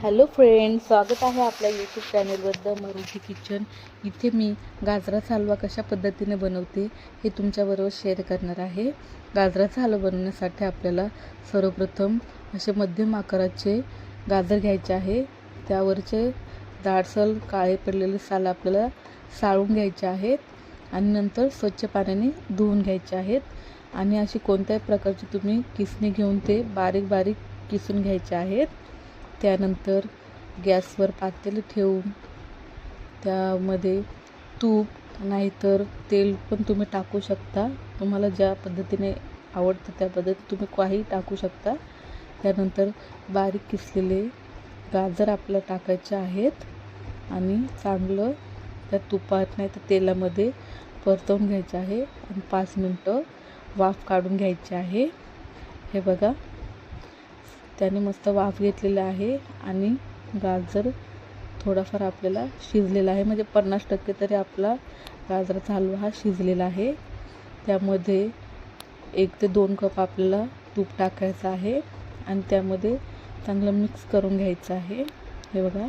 Hello friend, स्वागत आहे आपल्या यूट्यूब चॅनलवर द मारुती किचन. इथे मी गाजराचा हलवा कशा पद्धतीने बनवते हे तुमच्याबरोबर शेअर करणार आहे. गाजराचा हलवा बनवण्यासाठी आपल्याला सर्वप्रथम असे मध्यम आकाराचे गाजर घ्यायचे आहे. त्यावरचे जाडसर काळे पडलेले साल आपल्याला साळून घ्यायचे आहेत आणि नंतर स्वच्छ पाण्याने धुवून घ्यायचे आहेत. आणि अशी कोणत्याही प्रकारची तुम्ही किसणी घेऊन ते बारीक बारीक किसून घ्यायचे आहेत. त्यानंतर गॅसवर पातेले ठेवून त्यामध्ये तूप नाहीतर तेल पण तुम्ही टाकू शकता. तुम्हाला ज्या पद्धतीने आवडतं त्या पद्धतीने तुम्ही काही टाकू शकता. त्यानंतर बारीक किसलेले गाजर आपल्याला टाकायचे आहेत आणि चांगलं त्या तुपात नाही तर तेलामध्ये परतवून घ्यायचं आहे आणि 5 मिनटं वाफ काढून घ्यायची आहे. हे बघा, त्याने मस्त वाफ घेतलेला आहे आणि गाजर थोडाफार आपल्याला शिजलेला आहे, म्हणजे 50% तरी आपला गाजराचा हलवा हा शिजलेला आहे. त्यामध्ये 1 ते 2 कप आपल्याला तूप टाकायचं आहे आणि त्यामध्ये चांगलं मिक्स करून घ्यायचं आहे. हे बघा,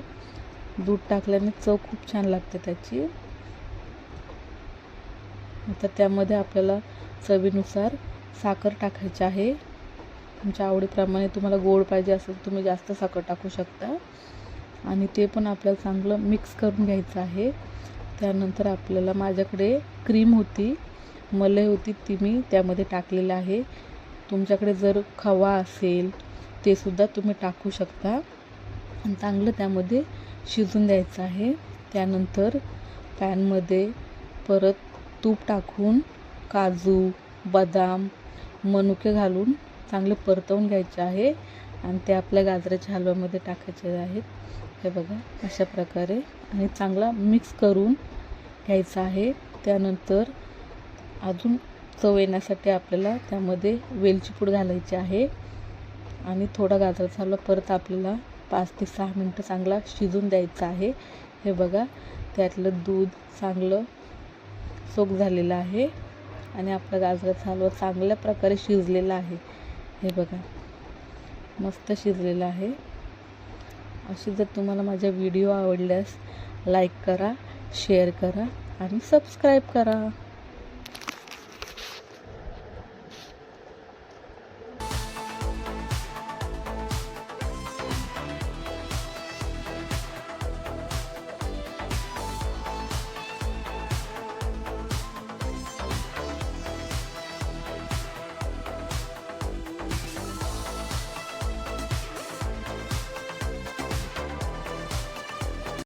दूध टाकल्याने चव खूप छान लागते त्याची. आता त्यामध्ये आपल्याला चवीनुसार साखर टाकायची आहे. तुमच्या आवडीप्रमाणे तुम्हाला गोड पाहिजे असेल तुम्ही जास्त साखर टाकू शकता आणि ते पण आपल्याला चांगलं मिक्स करून घ्यायचं आहे. त्यानंतर आपल्याला माझ्याकडे क्रीम होती, मलाई होती, ती मी त्यामध्ये टाकलेलं आहे. तुमच्याकडे जर खवा असेल ते सुद्धा तुम्ही टाकू शकता आणि चांगलं त्यामध्ये शिजून द्यायचं आहे. त्यानंतर पॅनमध्ये परत तूप टाकून काजू, बदाम, मनुके घालून चांगले परतवून घ्यायचे आहे आणि ते आपल्या गाजराच्या हलव्यामध्ये टाकायचे आहेत. हे बघा, अशा प्रकारे आणि चांगला मिक्स करून घ्यायचा आहे. त्यानंतर अजून चव येण्यासाठी आपल्याला त्यामध्ये वेलची पूड घालायची आहे आणि थोडा गाजराचा हलवा परत आपल्याला 5 ते 6 मिनटं चांगला शिजून द्यायचा आहे. हे बघा, त्यातलं दूध चांगलं सोक झालेलं आहे आणि आपला गाजराचा हलवा चांगल्या प्रकारे शिजलेला आहे. हे बघा, मस्त शिजलेला आहे. अशी जर तुम्हाला माझा व्हिडिओ आवडल्यास लाईक करा, शेअर करा आणि सबस्क्राईब करा.